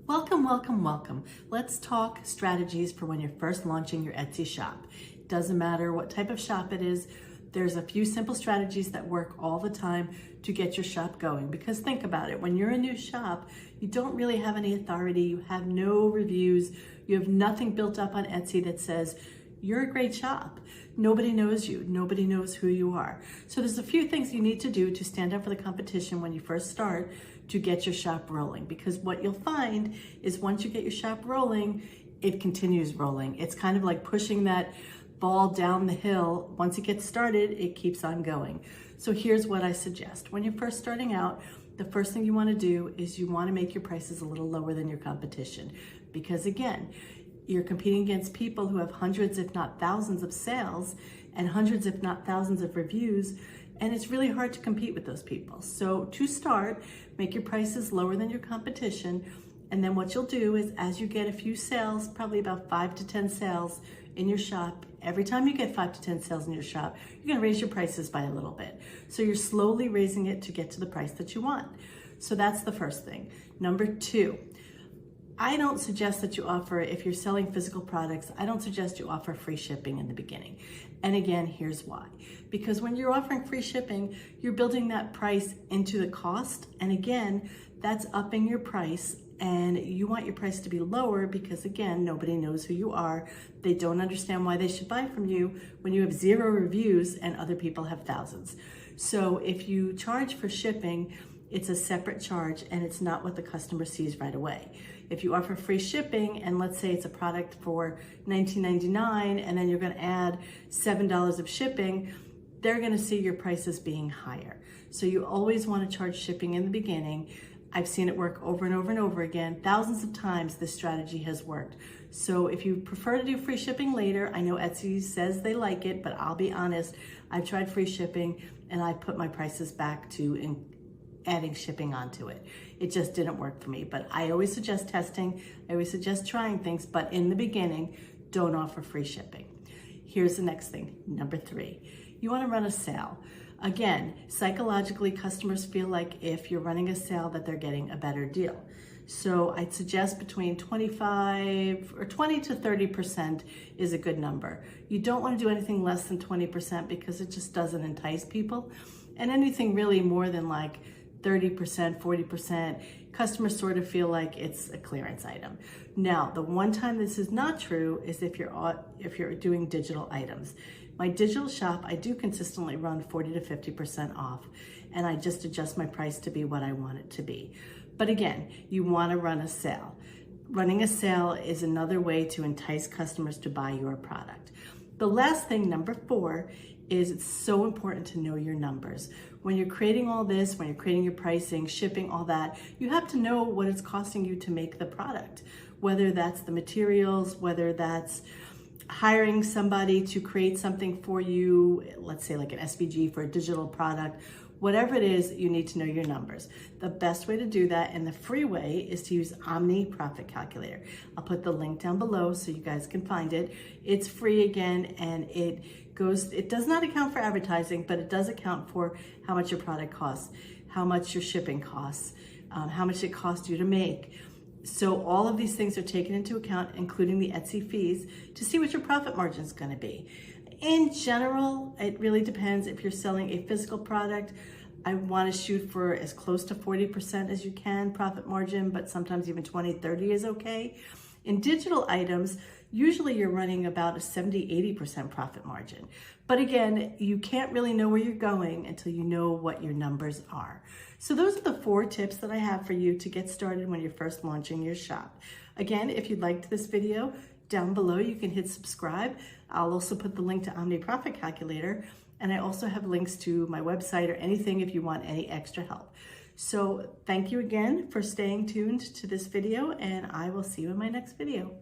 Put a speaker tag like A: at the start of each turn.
A: Welcome, welcome, welcome. Let's talk strategies for when you're first launching your Etsy shop. Doesn't matter what type of shop it is, there's a few simple strategies that work all the time to get your shop going. Because think about it, when you're a new shop, you don't really have any authority, you have no reviews, you have nothing built up on Etsy that says, you're a great shop. Nobody knows you. Nobody knows who you are. So there's a few things you need to do to stand up for the competition when you first start to get your shop rolling. Because what you'll find is once you get your shop rolling, it continues rolling. It's kind of like pushing that ball down the hill. Once it gets started, it keeps on going. So here's what I suggest. When you're first starting out, the first thing you want to do is you want to make your prices a little lower than your competition. Because again, you're competing against people who have hundreds, if not thousands of sales and hundreds, if not thousands of reviews. And it's really hard to compete with those people. So to start, make your prices lower than your competition. And then what you'll do is as you get a few sales, probably about 5 to 10 sales in your shop, every time you get 5 to 10 sales in your shop, you're gonna raise your prices by a little bit. So you're slowly raising it to get to the price that you want. So that's the first thing. Number two, I don't suggest that you offer, if you're selling physical products, I don't suggest you offer free shipping in the beginning. And again, here's why. Because when you're offering free shipping, you're building that price into the cost. And again, that's upping your price. And you want your price to be lower because again, nobody knows who you are. They don't understand why they should buy from you when you have 0 reviews and other people have thousands. So if you charge for shipping, it's a separate charge and it's not what the customer sees right away. If you offer free shipping and let's say it's a product for $19.99 and then you're gonna add $7 of shipping, they're gonna see your prices being higher. So you always wanna charge shipping in the beginning. I've seen it work over and over and over again. Thousands of times this strategy has worked. So if you prefer to do free shipping later, I know Etsy says they like it, but I'll be honest, I've tried free shipping and I put my prices back to adding shipping onto it. It just didn't work for me, but I always suggest testing. I always suggest trying things, but in the beginning, don't offer free shipping. Here's the next thing, number 3. You wanna run a sale. Again, psychologically, customers feel like if you're running a sale that they're getting a better deal. So I'd suggest between 25 or 20 to 30% is a good number. You don't wanna do anything less than 20% because it just doesn't entice people. And anything really more than like 30%, 40%, customers sort of feel like it's a clearance item. Now, the one time this is not true is if you're doing digital items. My digital shop, I do consistently run 40 to 50% off, and I just adjust my price to be what I want it to be. But again, you want to run a sale. Running a sale is another way to entice customers to buy your product. The last thing, number 4, is it's so important to know your numbers. When you're creating all this, when you're creating your pricing, shipping, all that, you have to know what it's costing you to make the product. Whether that's the materials, whether that's hiring somebody to create something for you, let's say like an SVG for a digital product, whatever it is, you need to know your numbers. The best way to do that and the free way is to use Omni Profit Calculator. I'll put the link down below so you guys can find it. It's free again, and it does not account for advertising, but it does account for how much your product costs, how much your shipping costs, how much it costs you to make. So all of these things are taken into account, including the Etsy fees, to see what your profit margin is going to be. In general, it really depends. If you're selling a physical product, I want to shoot for as close to 40% as you can profit margin, but sometimes even 20, 30 is okay. In digital items, usually you're running about a 70, 80% profit margin. But again, you can't really know where you're going until you know what your numbers are. So those are the 4 tips that I have for you to get started when you're first launching your shop. Again, if you liked this video, down below you can hit subscribe. I'll also put the link to Omni Profit Calculator, and I also have links to my website or anything if you want any extra help. So thank you again for staying tuned to this video, and I will see you in my next video.